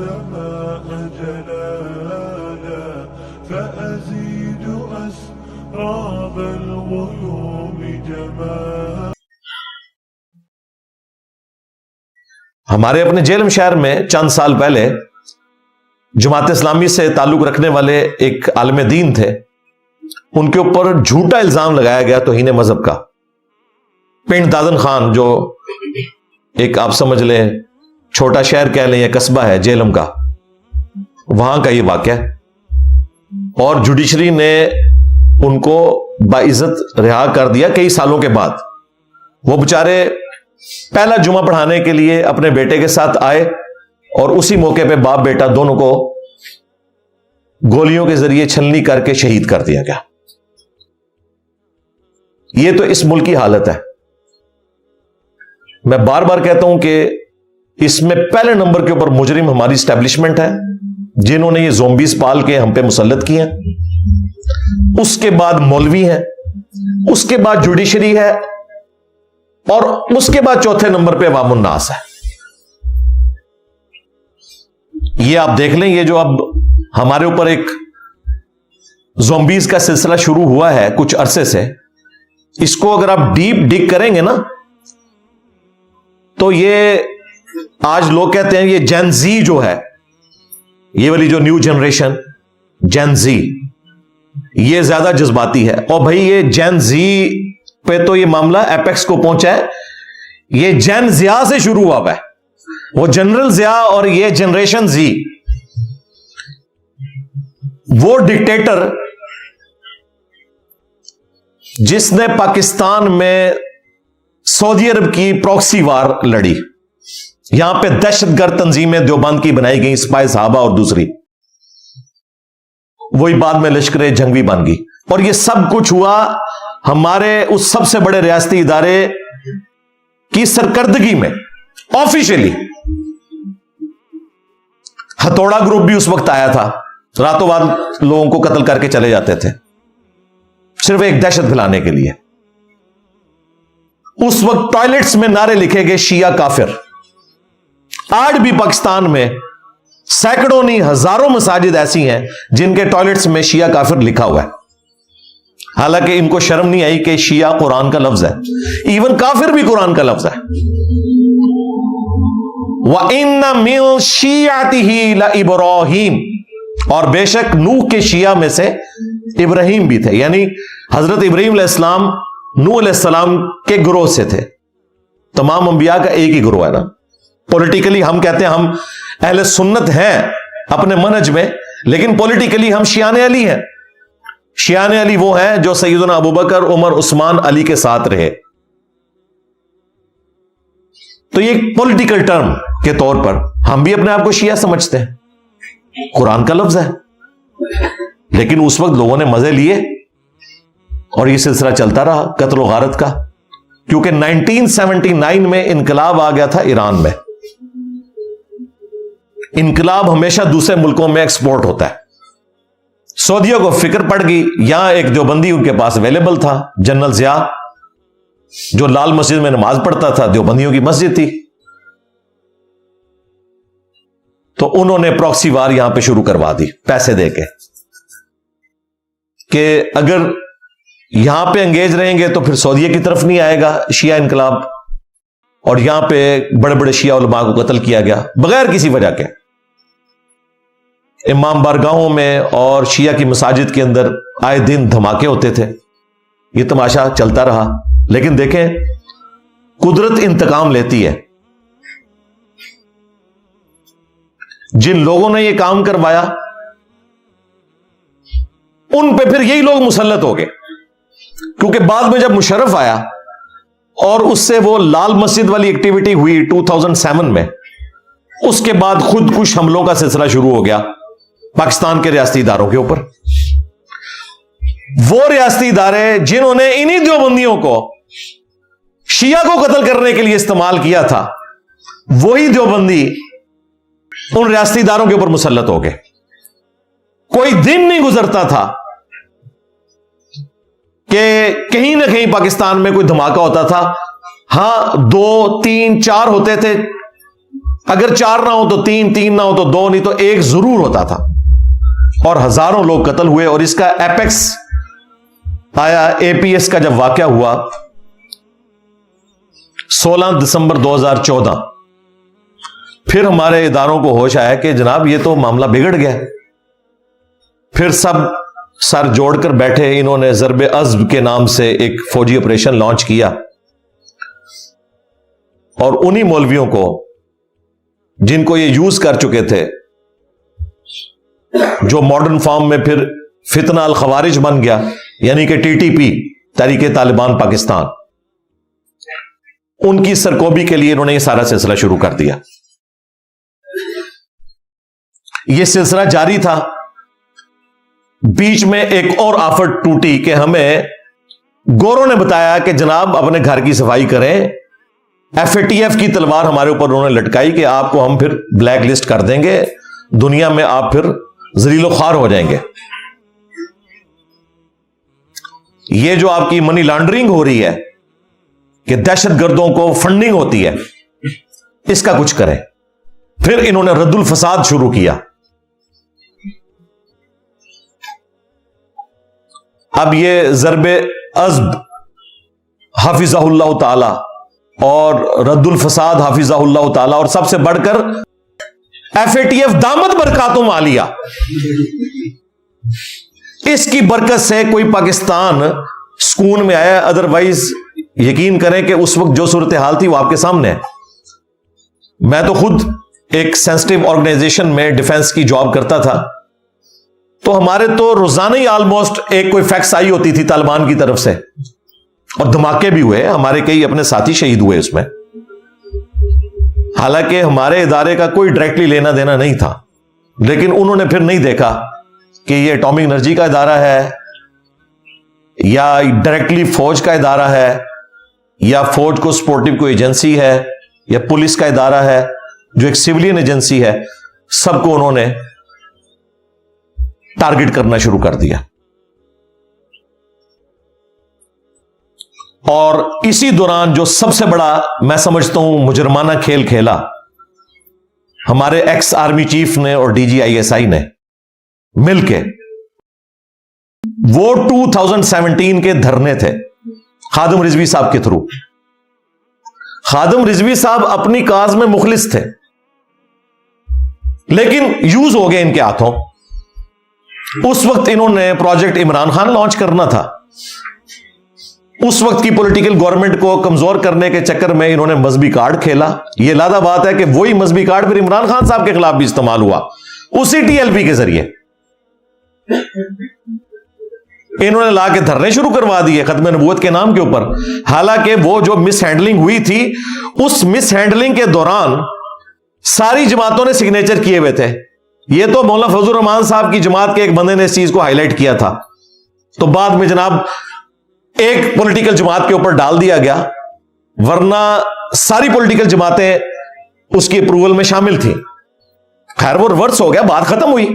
السماء جلالا فأزيد أسراب الغيوم جمالا. ہمارے اپنے جیلم شہر میں چند سال پہلے جماعت اسلامی سے تعلق رکھنے والے ایک عالم دین تھے. ان کے اوپر جھوٹا الزام لگایا گیا توہین مذہب کا. پنڈ دادن خان جو ایک آپ سمجھ لیں چھوٹا شہر کہہ لیں یا قصبہ ہے جیلم کا، وہاں کا یہ واقعہ، اور جوڈیشری نے ان کو باعزت رہا کر دیا کئی سالوں کے بعد. وہ بیچارے پہلا جمعہ پڑھانے کے لیے اپنے بیٹے کے ساتھ آئے اور اسی موقع پہ باپ بیٹا دونوں کو گولیوں کے ذریعے چھلنی کر کے شہید کر دیا گیا. یہ تو اس ملک کی حالت ہے. میں بار بار کہتا ہوں کہ اس میں پہلے نمبر کے اوپر مجرم ہماری اسٹیبلشمنٹ ہے جنہوں نے یہ زومبیز پال کے ہم پہ مسلط کیے ہیں. اس کے بعد مولوی ہیں، اس کے بعد جوڈیشری ہے، اور اس کے بعد چوتھے نمبر پہ عوام الناس ہے. یہ آپ دیکھ لیں، یہ جو اب ہمارے اوپر ایک زومبیز کا سلسلہ شروع ہوا ہے کچھ عرصے سے، اس کو اگر آپ ڈیپ ڈگ کریں گے نا تو یہ آج لوگ کہتے ہیں یہ جین زی جو ہے، یہ والی جو نیو جنریشن جین زی، یہ زیادہ جذباتی ہے. اور بھائی یہ جین زی پہ تو یہ معاملہ ایپیکس کو پہنچا ہے. یہ جین زیا سے شروع ہوا ہے، وہ جنرل زیا اور یہ جنریشن زی. وہ ڈکٹیٹر جس نے پاکستان میں سعودی عرب کی پروکسی وار لڑی، یہاں پہ دہشت گرد تنظیمیں دیوبند کی بنائی گئی، سپاہی صحابہ اور دوسری، وہی بعد میں لشکر جنگی بن گئی. اور یہ سب کچھ ہوا ہمارے اس سب سے بڑے ریاستی ادارے کی سرکردگی میں. آفیشلی ہتھوڑا گروپ بھی اس وقت آیا تھا، راتوں رات لوگوں کو قتل کر کے چلے جاتے تھے صرف ایک دہشت پھیلانے کے لیے. اس وقت ٹوائلٹس میں نعرے لکھے گئے شیعہ کافر. آج بھی پاکستان میں سینکڑوں نہیں ہزاروں مساجد ایسی ہیں جن کے ٹوائلٹس میں شیعہ کافر لکھا ہوا ہے، حالانکہ ان کو شرم نہیں آئی کہ شیعہ قرآن کا لفظ ہے. ایون کافر بھی قرآن کا لفظ ہے. وَإِنَّ مِن شِيعَتِهِ لَإِبْرَاهِيمَ، اور بے شک نوح کے شیعہ میں سے ابراہیم بھی تھے. یعنی حضرت ابراہیم علیہ السلام نوح علیہ السلام کے گروہ سے تھے. تمام انبیاء کا ایک ہی گروہ ہے نا. پولیٹیکلی ہم کہتے ہیں ہم اہل سنت ہیں اپنے منہج میں، لیکن پولیٹیکلی ہم شیعان علی ہیں. شیعان علی وہ ہیں جو سیدنا ابوبکر، عمر، عثمان، علی کے ساتھ رہے. تو یہ پولیٹیکل ٹرم کے طور پر ہم بھی اپنے آپ کو شیعہ سمجھتے ہیں. قرآن کا لفظ ہے، لیکن اس وقت لوگوں نے مزے لیے اور یہ سلسلہ چلتا رہا قتل و غارت کا. کیونکہ 1979 میں انقلاب آ گیا تھا ایران میں. انقلاب ہمیشہ دوسرے ملکوں میں ایکسپورٹ ہوتا ہے. سعودیوں کو فکر پڑ گئی، یہاں ایک دیوبندی ان کے پاس اویلیبل تھا، جنرل ضیاء، جو لال مسجد میں نماز پڑھتا تھا، دیوبندیوں کی مسجد تھی. تو انہوں نے پراکسی وار یہاں پہ شروع کروا دی پیسے دے کے کہ اگر یہاں پہ انگیج رہیں گے تو پھر سعودیہ کی طرف نہیں آئے گا شیعہ انقلاب. اور یہاں پہ بڑے بڑے شیعہ علماء کو قتل کیا گیا بغیر کسی وجہ کے. امام بارگاہوں میں اور شیعہ کی مساجد کے اندر آئے دن دھماکے ہوتے تھے. یہ تماشا چلتا رہا. لیکن دیکھیں قدرت انتقام لیتی ہے. جن لوگوں نے یہ کام کروایا ان پہ پھر یہی لوگ مسلط ہو گئے. کیونکہ بعد میں جب مشرف آیا اور اس سے وہ لال مسجد والی ایکٹیویٹی ہوئی 2007 میں، اس کے بعد خود کش حملوں کا سلسلہ شروع ہو گیا پاکستان کے ریاستی اداروں کے اوپر. وہ ریاستی ادارے جنہوں نے انہی دیوبندیوں کو شیعہ کو قتل کرنے کے لیے استعمال کیا تھا، وہی دیوبندی ان ریاستی اداروں کے اوپر مسلط ہو گئے. کوئی دن نہیں گزرتا تھا کہ کہیں نہ کہیں پاکستان میں کوئی دھماکہ ہوتا تھا. ہاں 2 3 4 ہوتے تھے اگر 4 نہ ہو تو 3 نہ ہو تو 2 نہیں تو 1 ضرور ہوتا تھا، اور ہزاروں لوگ قتل ہوئے. اور اس کا ایپیکس آیا اے پی ایس کا جب واقعہ ہوا 16 دسمبر 2014. پھر ہمارے اداروں کو ہوش آیا کہ جناب یہ تو معاملہ بگڑ گیا. پھر سب سر جوڑ کر بیٹھے، انہوں نے ضرب عزب کے نام سے ایک فوجی آپریشن لانچ کیا، اور انہی مولویوں کو جن کو یہ یوز کر چکے تھے، جو ماڈرن فارم میں پھر فتنہ الخوارج بن گیا، یعنی کہ ٹی ٹی پی، تحریک طالبان پاکستان، ان کی سرکوبی کے لیے انہوں نے یہ سارا سلسلہ شروع کر دیا. یہ سلسلہ جاری تھا. بیچ میں ایک اور آفت ٹوٹی کہ ہمیں گوروں نے بتایا کہ جناب اپنے گھر کی صفائی کریں. ایف اے ٹی ایف کی تلوار ہمارے اوپر انہوں نے لٹکائی کہ آپ کو ہم پھر بلیک لسٹ کر دیں گے، دنیا میں آپ پھر ذلیل و خوار ہو جائیں گے. یہ جو آپ کی منی لانڈرنگ ہو رہی ہے کہ دہشت گردوں کو فنڈنگ ہوتی ہے، اس کا کچھ کریں. پھر انہوں نے رد الفساد شروع کیا. اب یہ ضرب عزب حافظہ اللہ تعالی اور رد الفساد حافظہ اللہ تعالی، اور سب سے بڑھ کر ایف اے ٹی ایف دامت برکاتہم عالیہ، اس کی برکت سے کوئی پاکستان سکون میں آیا. ادروائز یقین کریں کہ اس وقت جو صورتحال تھی وہ آپ کے سامنے ہے. میں تو خود ایک سینسٹیو آرگنائزیشن میں ڈیفنس کی جاب کرتا تھا، تو ہمارے تو روزانہ ہی آلموسٹ ایک کوئی فیکس آئی ہوتی تھی طالبان کی طرف سے، اور دھماکے بھی ہوئے. ہمارے کئی اپنے ساتھی شہید ہوئے اس میں، حالانکہ ہمارے ادارے کا کوئی ڈائریکٹلی لینا دینا نہیں تھا. لیکن انہوں نے پھر نہیں دیکھا کہ یہ اٹامک انرجی کا ادارہ ہے یا ڈائریکٹلی فوج کا ادارہ ہے یا فوج کو سپورٹو کوئی ایجنسی ہے یا پولیس کا ادارہ ہے جو ایک سیولین ایجنسی ہے. سب کو انہوں نے ٹارگٹ کرنا شروع کر دیا. اور اسی دوران جو سب سے بڑا میں سمجھتا ہوں مجرمانہ کھیل کھیلا ہمارے ایکس آرمی چیف نے اور ڈی جی آئی ایس آئی نے مل کے، وہ 2017 کے دھرنے تھے خادم رضوی صاحب کے تھرو. خادم رضوی صاحب اپنی کاز میں مخلص تھے، لیکن یوز ہو گئے ان کے ہاتھوں. اس وقت انہوں نے پروجیکٹ عمران خان لانچ کرنا تھا. اس وقت کی پولیٹیکل گورنمنٹ کو کمزور کرنے کے چکر میں انہوں نے مذہبی کارڈ کھیلا. یہ لادہ بات ہے کہ وہی مذہبی کارڈ پھر عمران خان صاحب کے خلاف بھی استعمال ہوا، اسی ٹی ایل پی کے ذریعے. انہوں نے لا کے دھرنے شروع کروا دیے ختم نبوت کے نام کے اوپر. حالانکہ وہ جو مس ہینڈلنگ ہوئی تھی، اس مس ہینڈلنگ کے دوران ساری جماعتوں نے سگنیچر کیے ہوئے تھے. یہ تو مولانا فضل الرحمان صاحب کی جماعت کے ایک بندے نے اس چیز کو ہائی لائٹ کیا تھا، تو بعد میں جناب ایک پولیٹیکل جماعت کے اوپر ڈال دیا گیا، ورنہ ساری پولیٹیکل جماعتیں اس کی اپروول میں شامل تھیں. خیر وہ ریورس ہو گیا، بات ختم ہوئی.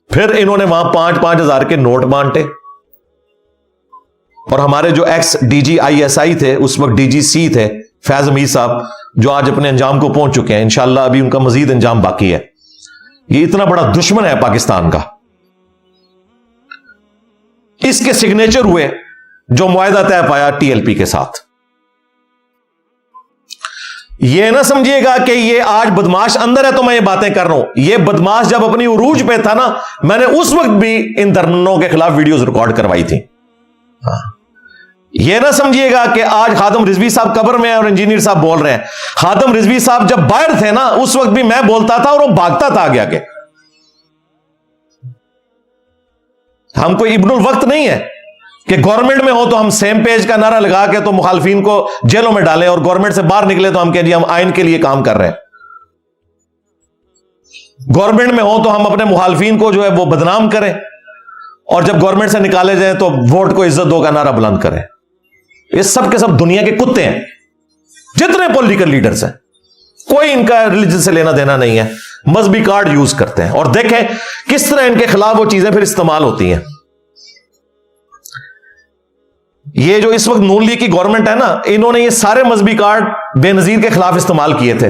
پھر انہوں نے وہاں 5-5 ہزار کے نوٹ بانٹے، اور ہمارے جو ex D G I S I تھے، اس وقت ڈی جی سی تھے فیض حمید صاحب، جو آج اپنے انجام کو پہنچ چکے ہیں. انشاءاللہ ابھی ان کا مزید انجام باقی ہے. یہ اتنا بڑا دشمن ہے پاکستان کا. اس کے سگنیچر ہوئے جو معاہدہ طے پایا ٹی ایل پی کے ساتھ. یہ نہ سمجھیے گا کہ یہ آج بدماش اندر ہے تو میں یہ باتیں کر رہا ہوں. یہ بدماش جب اپنی عروج پہ تھا نا، میں نے اس وقت بھی ان دھرنوں کے خلاف ویڈیوز ریکارڈ کروائی تھی. یہ نہ سمجھیے گا کہ آج خادم رضوی صاحب قبر میں ہیں اور انجینئر صاحب بول رہے ہیں. خادم رضوی صاحب جب باہر تھے نا، اس وقت بھی میں بولتا تھا اور وہ بھاگتا تھا آگے آگے. ہم کوئی ابن الوقت نہیں ہے کہ گورنمنٹ میں ہو تو ہم سیم پیج کا نعرہ لگا کے تو مخالفین کو جیلوں میں ڈالیں، اور گورنمنٹ سے باہر نکلے تو ہم کہیں جی ہم آئین کے لیے کام کر رہے ہیں. گورنمنٹ میں ہو تو ہم اپنے مخالفین کو جو ہے وہ بدنام کریں، اور جب گورنمنٹ سے نکالے جائیں تو ووٹ کو عزت دو کا نعرہ بلند کریں. یہ سب کے سب دنیا کے کتے ہیں. جتنے پولیٹیکل لیڈرز ہیں، کوئی ان کا ریلیجن سے لینا دینا نہیں ہے. مذہبی کارڈ یوز کرتے ہیں، اور دیکھیں کس طرح ان کے خلاف وہ چیزیں پھر استعمال ہوتی ہیں. یہ جو اس وقت نون لیگ کی گورنمنٹ ہے نا، انہوں نے یہ سارے مذہبی کارڈ بے نظیر کے خلاف استعمال کیے تھے.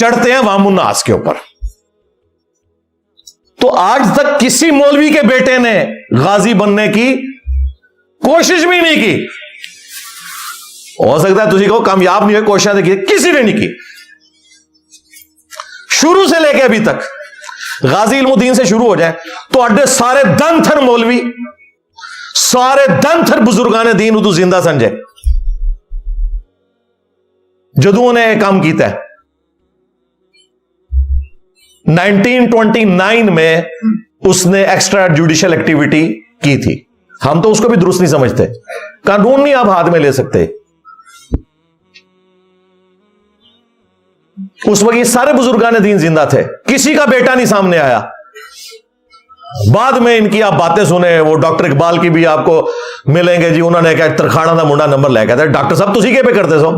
چڑھتے ہیں وام الناس کے اوپر. تو آج تک کسی مولوی کے بیٹے نے غازی بننے کی کوشش بھی نہیں کی. ہو سکتا ہے تجھے کو کامیاب نہیں ہوئے, کوششیں دیکھیے کسی نے نہیں کی شروع سے لے کے ابھی تک. غازی علم الدین سے شروع ہو جائے تو اڈے سارے دن تھر مولوی, سارے دن تھر بزرگان دین ادو زندہ سنجے جدو نے کام کیتا ہے. 1929 میں اس نے ایکسٹرا جوڈیشل ایکٹیویٹی کی تھی. ہم تو اس کو بھی درست نہیں سمجھتے. قانون نہیں آپ ہاتھ میں لے سکتے. اس وقت یہ سارے بزرگان دین زندہ تھے, کسی کا بیٹا نہیں سامنے آیا. بعد میں ان کی آپ باتیں سنیں, وہ ڈاکٹر اقبال کی بھی آپ کو ملیں گے جی, انہوں نے کہا ترخانہ دا منڈا نمبر لے کے ڈاکٹر صاحب تسی کے پہ کرتے سو.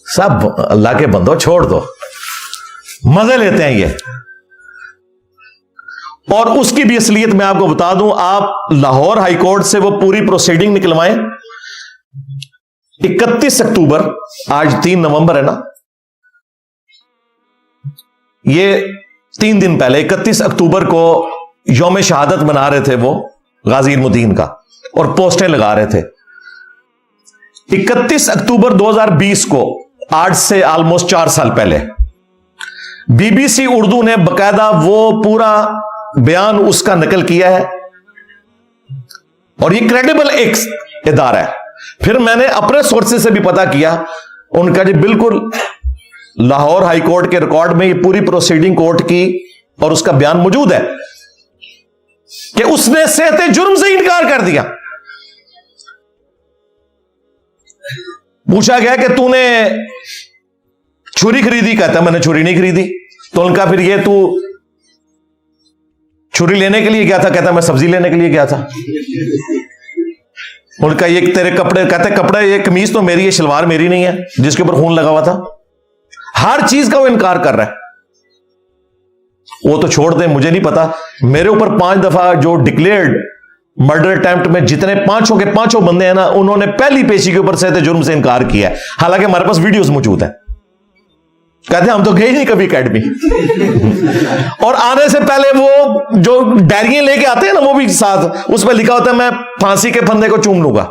سب اللہ کے بندو چھوڑ دو, مزے لیتے ہیں یہ. اور اس کی بھی اصلیت میں آپ کو بتا دوں, آپ لاہور ہائی کورٹ سے وہ پوری پروسیڈنگ نکلوائیں. 31 اکتوبر, آج 3 نومبر ہے نا, یہ 3 دن پہلے 31 اکتوبر کو یوم شہادت منا رہے تھے وہ غازی علم الدین کا, اور پوسٹیں لگا رہے تھے. 31 اکتوبر 2020 کو, آج سے آلموسٹ 4 سال پہلے, بی بی سی اردو نے باقاعدہ وہ پورا بیان اس کا نقل کیا ہے, اور یہ کریڈیبل ایک ادارہ ہے. پھر میں نے اپنے سورسز سے بھی پتا کیا, ان کا جی بالکل لاہور ہائی کورٹ کے ریکارڈ میں یہ پوری پروسیڈنگ کورٹ کی اور اس کا بیان موجود ہے کہ اس نے صحت جرم سے انکار کر دیا. پوچھا گیا کہ تو نے چھری خریدی, کہتا میں نے چھری نہیں خریدی. تو ان کا پھر یہ تو چھری لینے کے لیے گیا تھا, کہتا میں سبزی لینے کے لیے گیا تھا. ان کا یہ تیرے کپڑے, کہتے کپڑے, یہ قمیض تو میری ہے, شلوار میری نہیں ہے جس کے اوپر خون لگا ہوا تھا. ہر چیز کا وہ انکار کر رہا ہے. وہ تو چھوڑ دیں, مجھے نہیں پتا. میرے اوپر 5 دفعہ جو ڈکلیئرڈ مرڈر اٹیمپٹ میں جتنے 5 کے 5 بندے ہیں نا, انہوں نے پہلی پیشی کے اوپر سے جرم سے انکار کیا ہے. حالانکہ ہمارے پاس ویڈیوز موجود ہیں. کہتے ہیں ہم تو گئے نہیں کبھی اکیڈمی. اور آنے سے پہلے وہ جو ڈائریاں لے کے آتے ہیں نا, وہ بھی ساتھ, اس پہ لکھا ہوتا ہے میں پھانسی کے پھندے کو چوم لوں گا.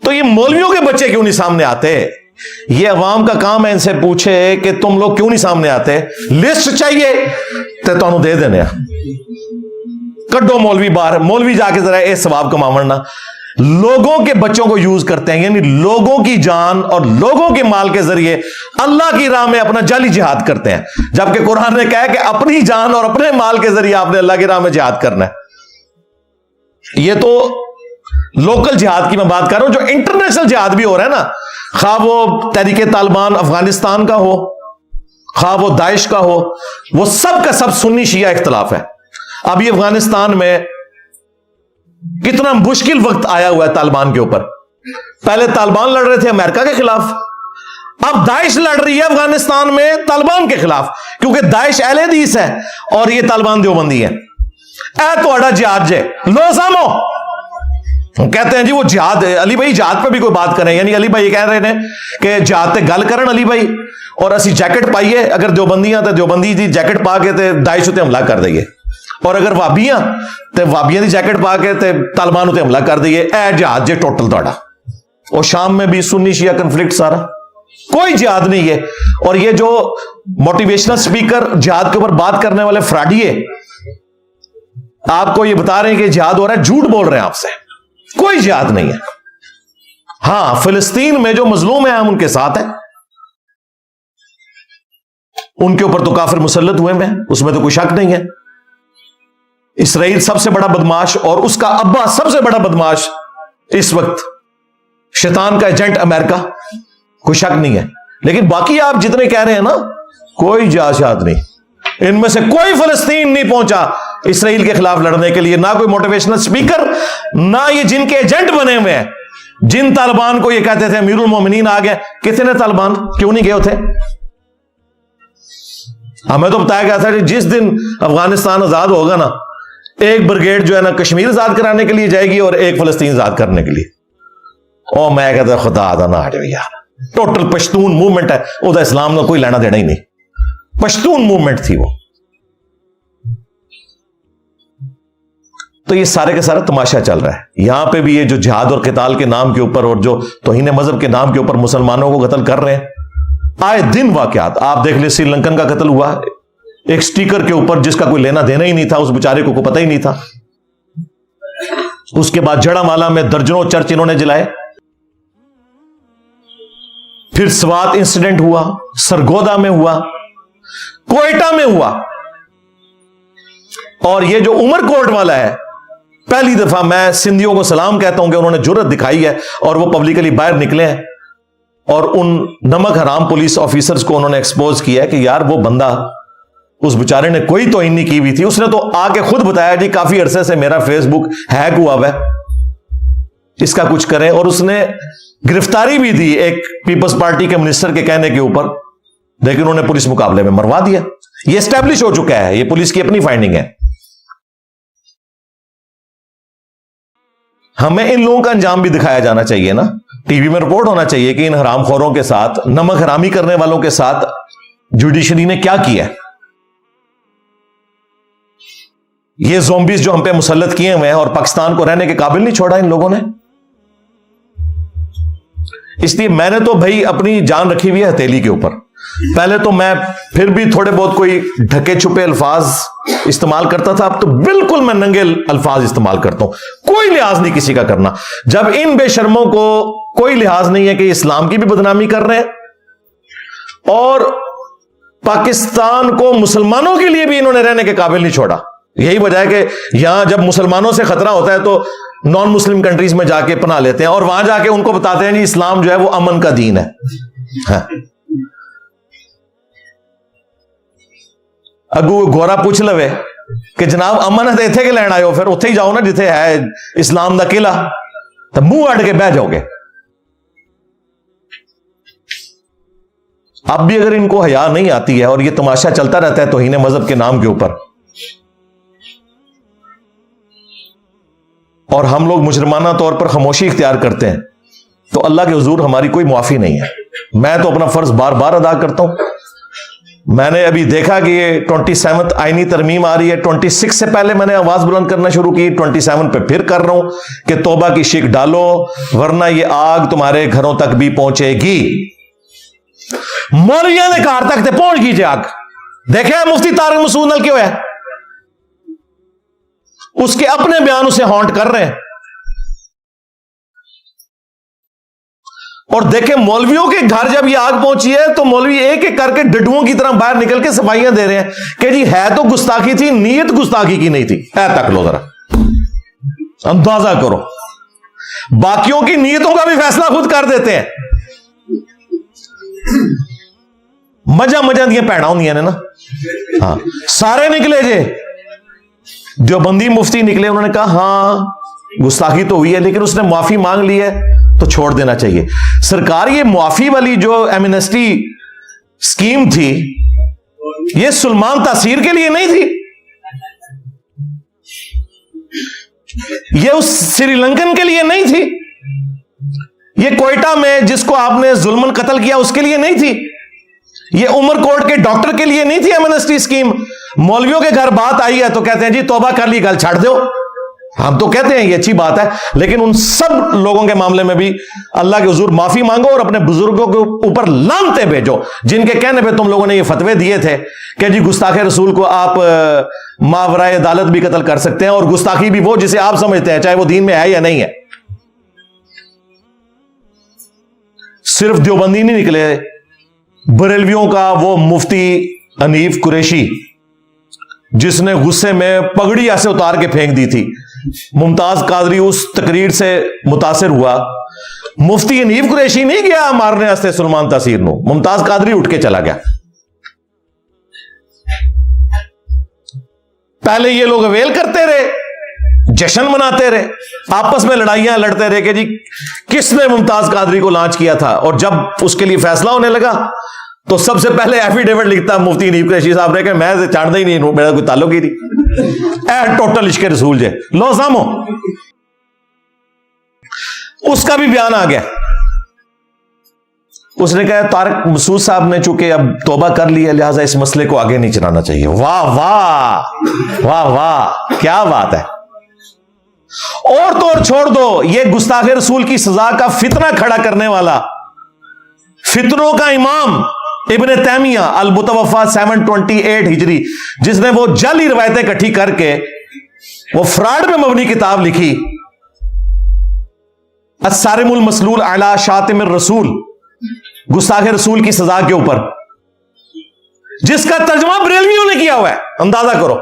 تو یہ مولویوں کے بچے کیوں نہیں سامنے آتے؟ یہ عوام کا کام ہے ان سے پوچھے کہ تم لوگ کیوں نہیں سامنے آتے. لسٹ چاہیے تو تمہیں دے دینے, کڈو مولوی باہر. مولوی جا کے ذرا اے ثواب کماونا. لوگوں کے بچوں کو یوز کرتے ہیں, یعنی لوگوں کی جان اور لوگوں کے مال کے ذریعے اللہ کی راہ میں اپنا جعلی جہاد کرتے ہیں. جبکہ قرآن نے کہا کہ اپنی جان اور اپنے مال کے ذریعے آپ نے اللہ کی راہ میں جہاد کرنا ہے. یہ تو لوکل جہاد کی میں بات کر رہا ہوں. جو انٹرنیشنل جہاد بھی ہو رہا ہے نا, خواہ وہ تحریک طالبان افغانستان کا ہو, خواہ وہ داعش کا ہو, وہ سب کا سب سنی شیعہ اختلاف ہے. ابھی افغانستان میں کتنا مشکل وقت آیا ہوا ہے طالبان کے اوپر. پہلے طالبان لڑ رہے تھے امریکہ کے خلاف, اب داعش لڑ رہی ہے افغانستان میں طالبان کے خلاف, کیونکہ داعش اہل حدیث ہے اور یہ طالبان دیوبندی ہے. اے تو اڈا جہاد جے لو سامو کہتے ہیں جی وہ جہاد. علی بھائی جہاد پہ بھی کوئی بات کریں, یعنی علی بھائی یہ کہہ رہے ہیں کہ جہاد تے گل کرن علی بھائی, اور اسی جیکٹ پائیے, اگر دیوبندیاں تے دیوبندی دی جیکٹ پا کے تے داعش تے حملہ کر دئیے, اور اگر وابیاں تے وابیاں دی جیکٹ پا کے تے طالبان تے حملہ کر دئیے. اے جہاد جے ٹوٹل تہاڈا. اور شام میں بھی سنی شیعہ کنفلکٹ سارا, کوئی جہاد نہیں ہے. اور یہ جو موٹیویشنل سپیکر جہاد کے اوپر بات کرنے والے فراڈیے آپ کو یہ بتا رہے ہیں کہ جہاد ہو رہا ہے, جھوٹ بول رہے ہیں آپ سے. کوئی جہاد نہیں ہے. ہاں فلسطین میں جو مظلوم ہیں ہم ان کے ساتھ ہیں, ان کے اوپر تو کافر مسلط ہوئے ہیں, اس میں تو کوئی شک نہیں ہے. اسرائیل سب سے بڑا بدماش اور اس کا ابا سب سے بڑا بدماش اس وقت شیطان کا ایجنٹ امریکہ, کوئی شک نہیں ہے. لیکن باقی آپ جتنے کہہ رہے ہیں نا, کوئی جہاد نہیں. ان میں سے کوئی فلسطین نہیں پہنچا اسرائیل کے خلاف لڑنے کے لیے, نہ کوئی موٹیویشنل سپیکر, نہ یہ جن کے ایجنٹ بنے ہوئے ہیں. جن طالبان کو یہ کہتے تھے امیر المومنین آ گئے, کتنے طالبان کیوں نہیں گئے تھے؟ ہمیں تو بتایا گیا تھا کہ جس دن افغانستان آزاد ہوگا نا, ایک بریگیڈ جو ہے نا کشمیر آزاد کرانے کے لیے جائے گی اور ایک فلسطین آزاد کرنے کے لیے. اور میں کہتا خدا دا نہ ہٹو یار, ٹوٹل پشتون موومنٹ ہے, وہ اسلام کا کوئی لینا دینا ہی نہیں, پشتون موومنٹ تھی وہ. تو یہ سارے کے سارا تماشا چل رہا ہے. یہاں پہ بھی یہ جو جہاد اور قتال کے نام کے اوپر اور جو توہین مذہب کے نام کے اوپر مسلمانوں کو قتل کر رہے ہیں, آئے دن واقعات آپ دیکھ لیں. سری لنکن کا قتل ہوا ایک سٹیکر کے اوپر جس کا کوئی لینا دینا ہی نہیں تھا, اس بیچارے کو پتہ ہی نہیں تھا. اس کے بعد جڑا مالا میں درجنوں چرچ انہوں نے جلائے. پھر سوات انسیڈنٹ ہوا, سرگودا میں ہوا, کوئٹہ میں ہوا. اور یہ جو عمر کوٹ والا ہے, پہلی دفعہ میں سندھیوں کو سلام کہتا ہوں کہ انہوں نے جرت دکھائی ہے اور وہ پبلکلی باہر نکلے ہیں اور ان نمک حرام پولیس آفیسرز کو انہوں نے ایکسپوز کیا ہے کہ یار وہ بندہ, اس بیچارے نے کوئی توہین نہیں کی ہوئی تھی. اس نے تو آ کے خود بتایا جی کافی عرصے سے میرا فیس بک ہیک ہوا ہے, اس کا کچھ کریں. اور اس نے گرفتاری بھی دی ایک پیپلز پارٹی کے منسٹر کے کہنے کے اوپر, لیکن انہوں نے پولیس مقابلے میں مروا دیا. یہ اسٹیبلش ہو چکا ہے, یہ پولیس کی اپنی فائنڈنگ ہے. ہمیں ان لوگوں کا انجام بھی دکھایا جانا چاہیے نا, ٹی وی میں رپورٹ ہونا چاہیے کہ ان حرام خوروں کے ساتھ, نمک حرامی کرنے والوں کے ساتھ جوڈیشری نے کیا کیا ہے. یہ زومبیز جو ہم پہ مسلط کیے ہوئے ہیں اور پاکستان کو رہنے کے قابل نہیں چھوڑا ان لوگوں نے. اس لیے میں نے تو بھائی اپنی جان رکھی ہوئی ہے ہتھیلی کے اوپر. پہلے تو میں پھر بھی تھوڑے بہت کوئی ڈھکے چھپے الفاظ استعمال کرتا تھا, اب تو بالکل میں ننگے الفاظ استعمال کرتا ہوں, کوئی لحاظ نہیں کسی کا کرنا. جب ان بے شرموں کو کوئی لحاظ نہیں ہے کہ یہ اسلام کی بھی بدنامی کر رہے ہیں اور پاکستان کو مسلمانوں کے لیے بھی انہوں نے رہنے کے قابل نہیں چھوڑا. یہی وجہ ہے کہ یہاں جب مسلمانوں سے خطرہ ہوتا ہے تو نان مسلم کنٹریز میں جا کے پناہ لیتے ہیں اور وہاں جا کے ان کو بتاتے ہیں جی اسلام جو ہے وہ امن کا دین ہے. اگو گورا پوچھ لوے کہ جناب امن ہے تو اتنے کے لین آئے ہو, پھر اتنے ہی جاؤ نا جتھے ہے اسلام دا قلعہ, تو منہ اڑ کے بہ جاؤ گے. اب بھی اگر ان کو حیا نہیں آتی ہے اور یہ تماشا چلتا رہتا ہے توہین مذہب کے نام کے اوپر, اور ہم لوگ مجرمانہ طور پر خاموشی اختیار کرتے ہیں, تو اللہ کے حضور ہماری کوئی معافی نہیں ہے. میں تو اپنا فرض بار بار ادا کرتا ہوں. میں نے ابھی دیکھا کہ یہ 27 آئینی ترمیم آ رہی ہے, 26 سے پہلے میں نے آواز بلند کرنا شروع کی, 27 پہ پھر کر رہا ہوں کہ توبہ کی شک ڈالو ورنہ یہ آگ تمہارے گھروں تک بھی پہنچے گی. مولویوں نے کہا تک تے پہنچ گئی جی آگ. دیکھیں مفتی طارق مسعود نال کیوں ہے, اس کے اپنے بیان اسے ہانٹ کر رہے ہیں. اور دیکھیں مولویوں کے گھر جب یہ آگ پہنچی ہے تو مولوی ایک ایک کر کے ڈڈوؤں کی طرح باہر نکل کے صفائیاں دے رہے ہیں کہ جی ہے تو گستاخی تھی, نیت گستاخی کی نہیں تھی. ہے تک لو ذرا اندازہ کرو, باقیوں کی نیتوں کا بھی فیصلہ خود کر دیتے ہیں. مجا دیا پیڑا ہوں نا. ہاں سارے نکلے جے, جو بندی مفتی نکلے انہوں نے کہا ہاں گستاخی تو ہوئی ہے لیکن اس نے معافی مانگ لی ہے تو چھوڑ دینا چاہیے. سرکار یہ معافی والی جو ایمنسٹی سکیم تھی یہ سلمان تاثیر کے لیے نہیں تھی, یہ اس سری لنکن کے لیے نہیں تھی, یہ کوئٹہ میں جس کو آپ نے ظلمن قتل کیا اس کے لیے نہیں تھی, یہ عمر کوٹ کے ڈاکٹر کے لیے نہیں تھی ایمنسٹی سکیم. مولویوں کے گھر بات آئی ہے تو کہتے ہیں جی توبہ کر لی گل چھاڑ دو. ہم تو کہتے ہیں یہ اچھی بات ہے, لیکن ان سب لوگوں کے معاملے میں بھی اللہ کے حضور معافی مانگو اور اپنے بزرگوں کے اوپر لعنتیں بھیجو جن کے کہنے پہ تم لوگوں نے یہ فتوے دیے تھے کہ جی گستاخ رسول کو آپ ماورائے عدالت بھی قتل کر سکتے ہیں, اور گستاخی بھی وہ جسے آپ سمجھتے ہیں چاہے وہ دین میں ہے یا نہیں ہے. صرف دیوبندی نہیں نکلے, بریلویوں کا وہ مفتی حنیف قریشی جس نے غصے میں پگڑی ایسے اتار کے پھینک دی تھی, ممتاز قادری اس تقریر سے متاثر ہوا. مفتی حنیف قریشی نہیں گیا مارنے واسطے سلمان تاثیر نو, ممتاز قادری اٹھ کے چلا گیا. پہلے یہ لوگ اویل کرتے رہے, جشن مناتے رہے, آپس میں لڑائیاں لڑتے رہے کہ جی کس نے ممتاز قادری کو لانچ کیا تھا, اور جب اس کے لیے فیصلہ ہونے لگا تو سب سے پہلے ایفیڈیوٹ لکھتا مفتی حنیف قریشی صاحب نے کہ میں چاہتا ہی نہیں, میرا کوئی تعلق ہی نہیں, اے ٹوٹل عشق رسول جے لو سامو. اس کا بھی بیان آ گیا. اس نے کہا طارق مسعود صاحب نے چونکہ اب توبہ کر لی ہے لہٰذا اس مسئلے کو آگے نہیں چلانا چاہیے. واہ واہ واہ واہ، کیا بات ہے. اور تو اور چھوڑ دو، یہ گستاخ رسول کی سزا کا فتنہ کھڑا کرنے والا، فتنوں کا امام ابن تیمیہ المتوفا 728 ہجری، جس نے وہ جعلی روایتیں اکٹھی کر کے وہ فراڈ میں مبنی کتاب لکھی الصارم المسلول علی شاتم الرسول، گستاخ رسول کی سزا کے اوپر، جس کا ترجمہ بریلویوں نے کیا ہوا ہے. اندازہ کرو.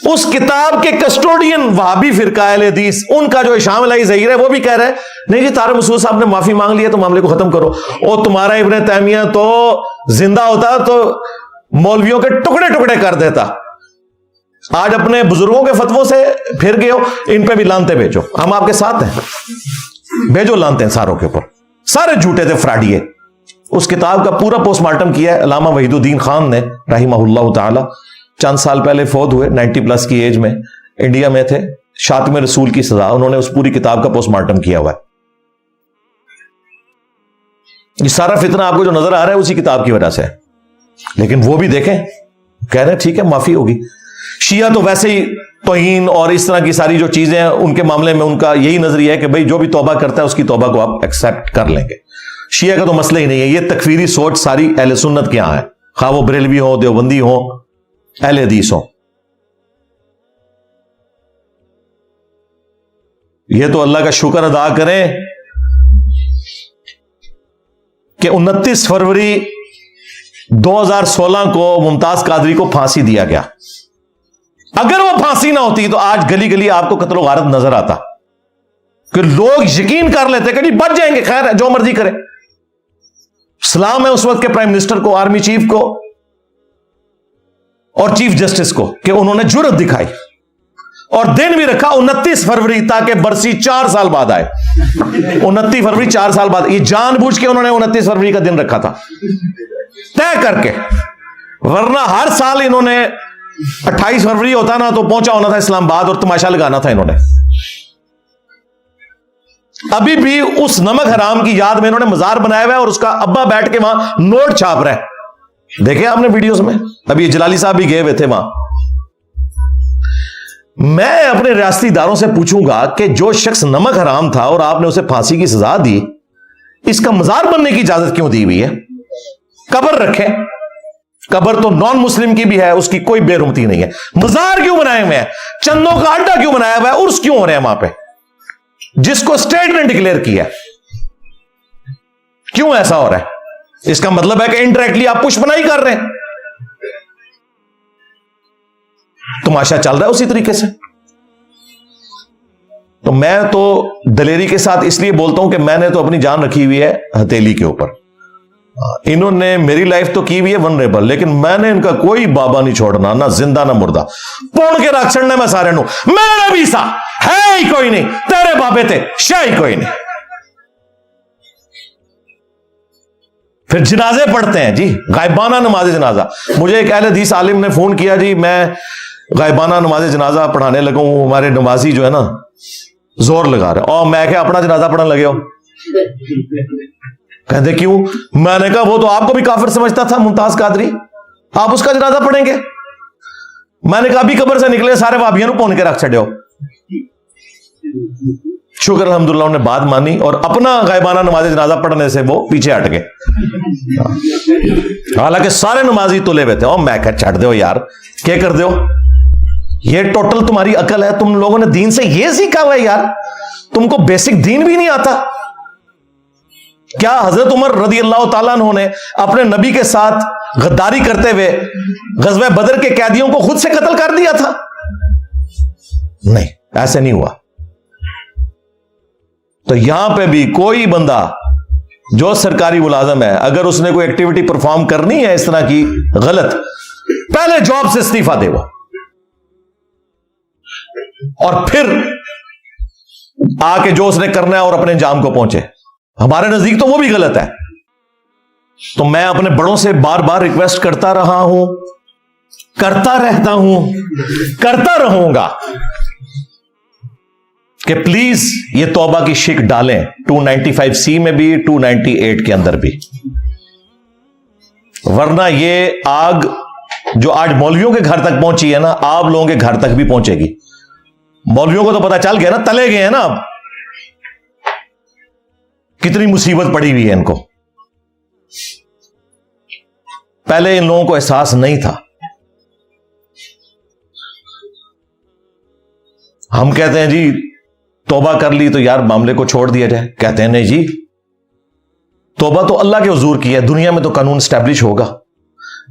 اس کتاب کے کسٹوڈین وہابی فرقہ اہل حدیث، ان کا جو ہشام الہی ظہیر ہے، وہ بھی کہہ رہے ہیں نہیں جی طارق مسعود صاحب نے معافی مانگ لی ہے تو معاملے کو ختم کرو. اور تمہارا ابن تیمیہ تو زندہ ہوتا تو مولویوں کے ٹکڑے ٹکڑے کر دیتا. آج اپنے بزرگوں کے فتووں سے پھر گئے ہو، ان پہ بھی لانتے بھیجو، ہم آپ کے ساتھ ہیں. بھیجو لانتے ہیں ساروں کے اوپر، سارے جھوٹے تھے فراڈیے. اس کتاب کا پورا پوسٹ مارٹم کیا ہے علامہ وحید الدین خان نے رحمہ اللہ تعالی. چند سال پہلے فوت ہوئے، 90 پلس کی ایج میں، انڈیا میں تھے. شاتم رسول کی سزا، انہوں نے اس پوری کتاب کا پوسٹ مارٹم کیا ہوا ہے. یہ سارا فتنہ آپ کو جو نظر آ رہا ہے اسی کتاب کی وجہ سے ہے. لیکن وہ بھی دیکھیں، کہہ رہے ہیں ٹھیک ہے معافی ہوگی. شیعہ تو ویسے ہی توہین اور اس طرح کی ساری جو چیزیں ہیں ان کے معاملے میں ان کا یہی نظریہ ہے کہ بھئی جو بھی توبہ کرتا ہے اس کی توبہ کو آپ ایکسپٹ کر لیں گے. شیعہ کا تو مسئلہ ہی نہیں ہے. یہ تکفیری سوچ ساری اہل سنت کے یہاں ہے، خواہ وہ بریلوی ہو، دیوبندی ہو، اہل حدیث ہو. یہ تو اللہ کا شکر ادا کریں کہ 29 فروری 2016 کو ممتاز قادری کو پھانسی دیا گیا. اگر وہ پھانسی نہ ہوتی تو آج گلی گلی آپ کو قتل و غارت نظر آتا، کہ لوگ یقین کر لیتے کہ نہیں بچ جائیں گے، خیر ہے جو مرضی کرے. سلام ہے اس وقت کے پرائم منسٹر کو، آرمی چیف کو اور چیف جسٹس کو کہ انہوں نے جرأت دکھائی اور دن بھی رکھا 29 فروری تاکہ برسی 4 سال بعد آئے. 29 فروری 4 سال بعد، یہ جان بوجھ کے انہوں نے 29 فروری کا دن رکھا تھا طے کر کے. ورنہ ہر سال انہوں نے 28 فروری ہوتا نا تو پہنچا ہونا تھا اسلام آباد اور تماشا لگانا تھا انہوں نے. ابھی بھی اس نمک حرام کی یاد میں انہوں نے مزار بنایا ہوا ہے اور اس کا ابا بیٹھ کے وہاں نوٹ چھاپ رہا ہے. دیکھیں آپ نے ویڈیوز میں، ابھی یہ جلالی صاحب بھی گئے ہوئے تھے وہاں. میں اپنے ریاستی اداروں سے پوچھوں گا کہ جو شخص نمک حرام تھا اور آپ نے اسے پھانسی کی سزا دی، اس کا مزار بننے کی اجازت کیوں دی ہوئی ہے؟ قبر رکھیں، قبر تو نان مسلم کی بھی ہے، اس کی کوئی بے رحمتی نہیں ہے. مزار کیوں بنائے ہوئے ہیں؟ چندوں کا اڈا کیوں بنایا ہوا ہے؟ عرس کیوں ہو رہے ہیں وہاں پہ جس کو اسٹیٹ نے ڈکلیئر کیا؟ کیوں ایسا ہو رہا ہے؟ اس کا مطلب ہے کہ انڈائریکٹلی آپ پش بنائی کر رہے ہیں. تماشا چل رہا ہے اسی طریقے سے. تو میں تو دلیری کے ساتھ اس لیے بولتا ہوں کہ میں نے تو اپنی جان رکھی ہوئی ہے ہتھیلی کے اوپر. انہوں نے میری لائف تو کی ہوئی ہے ونریبل، لیکن میں نے ان کا کوئی بابا نہیں چھوڑنا، نہ زندہ نہ مردہ. پون کے رکھ چھڑنا میں سارے نو، میرا بھی سا ہے ہی کوئی نہیں، تیرے بابے تھے شاہ ہی کوئی نہیں. پھر جنازے پڑھتے ہیں جی، غائبانہ نماز جنازہ. مجھے ایک اہل حدیث عالم نے فون کیا، جی میں غائبانہ نماز جنازہ پڑھانے لگا ہوں، ہمارے نمازی جو ہے نا زور لگا رہے. اور میں کہ اپنا جنازہ پڑھنے لگے ہو؟ کہتے کیوں؟ میں نے کہا وہ تو آپ کو بھی کافر سمجھتا تھا ممتاز قادری، آپ اس کا جنازہ پڑھیں گے؟ میں نے کہا ابھی قبر سے نکلے سارے وابیوں پون کے رکھ چھڑے ہو. شکر الحمدللہ انہوں نے بات مانی اور اپنا غائبانہ نماز جنازہ پڑھنے سے وہ پیچھے ہٹ گئے، حالانکہ سارے نمازی تلے ہوئے تھے. اور میں کہ چھٹ دو یار، کیا کر دو؟ یہ ٹوٹل تمہاری عقل ہے؟ تم لوگوں نے دین سے یہ سیکھا ہوا ہے یار؟ تم کو بیسک دین بھی نہیں آتا کیا؟ حضرت عمر رضی اللہ تعالیٰ عنہ نے اپنے نبی کے ساتھ غداری کرتے ہوئے غزوہ بدر کے قیدیوں کو خود سے قتل کر دیا تھا؟ نہیں، ایسے نہیں ہوا. تو یہاں پہ بھی کوئی بندہ جو سرکاری ملازم ہے، اگر اس نے کوئی ایکٹیویٹی پرفارم کرنی ہے اس طرح کی غلط، پہلے جاب سے استعفیٰ دے وہ، اور پھر آ کے جو اس نے کرنا ہے اور اپنے انجام کو پہنچے. ہمارے نزدیک تو وہ بھی غلط ہے. تو میں اپنے بڑوں سے بار بار ریکویسٹ کرتا رہا ہوں، کرتا رہتا ہوں، کرتا رہوں گا کہ پلیز یہ توبہ کی شک ڈالیں 295C میں بھی 298 کے اندر بھی، ورنہ یہ آگ جو آج مولویوں کے گھر تک پہنچی ہے نا، آپ لوگوں کے گھر تک بھی پہنچے گی۔ مولویوں کو تو پتا چل گیا نا، تلے گئے ہیں نا، اب کتنی مصیبت پڑی ہوئی ہے ان کو، پہلے ان لوگوں کو احساس نہیں تھا۔ ہم کہتے ہیں جی توبہ کر لی تو یار معاملے کو چھوڑ دیا جائے، کہتے ہیں نہیں جی، توبہ تو اللہ کے حضور کی ہے، دنیا میں تو قانون اسٹیبلش ہوگا۔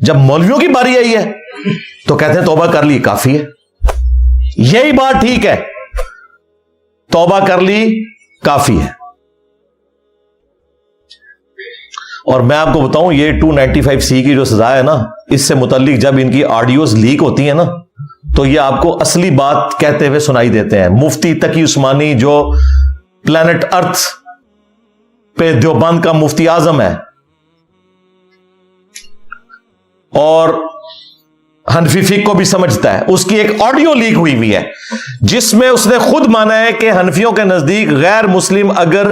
جب مولویوں کی باری آئی ہے تو کہتے ہیں توبہ کر لی کافی ہے۔ یہی بات ٹھیک ہے، توبہ کر لی کافی ہے۔ اور میں آپ کو بتاؤں یہ 295C کی جو سزا ہے نا، اس سے متعلق جب ان کی آڈیوز لیک ہوتی ہیں نا تو یہ آپ کو اصلی بات کہتے ہوئے سنائی دیتے ہیں۔ مفتی تقی عثمانی جو پلانٹ ارتھ پہ دیوبند کا مفتی اعظم ہے اور حنفی فقہ کو بھی سمجھتا ہے، اس کی ایک آڈیو لیک ہوئی ہے جس میں اس نے خود مانا ہے کہ حنفیوں کے نزدیک غیر مسلم اگر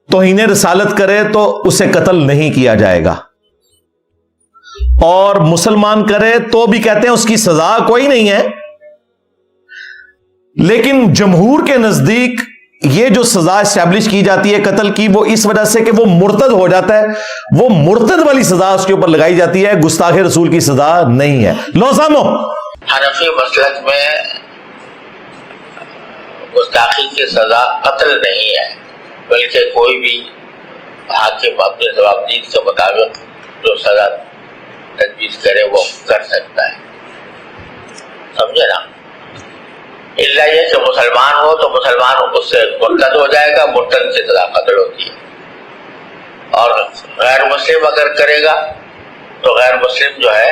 توہین رسالت کرے تو اسے قتل نہیں کیا جائے گا، اور مسلمان کرے تو بھی کہتے ہیں اس کی سزا کوئی نہیں ہے۔ لیکن جمہور کے نزدیک یہ جو سزا اسٹیبلش کی جاتی ہے قتل کی، وہ اس وجہ سے کہ وہ مرتد ہو جاتا ہے، وہ مرتد والی سزا اس کے اوپر لگائی جاتی ہے، گستاخ رسول کی سزا نہیں ہے۔ لو سامو، حنفی مسلک میں گستاخی کی سزا قتل نہیں ہے، بلکہ کوئی بھی حاکم اپنے ضوابطین کے مطابق جو سزا تجویز کرے وہ کر سکتا ہے، سمجھے نا؟ الا یہ کہ مسلمان ہو تو مسلمان اس سے مرتد ہو جائے گا، مرتد کی سزا قتل ہوتی ہے، اور غیر مسلم اگر کرے گا تو غیر مسلم جو ہے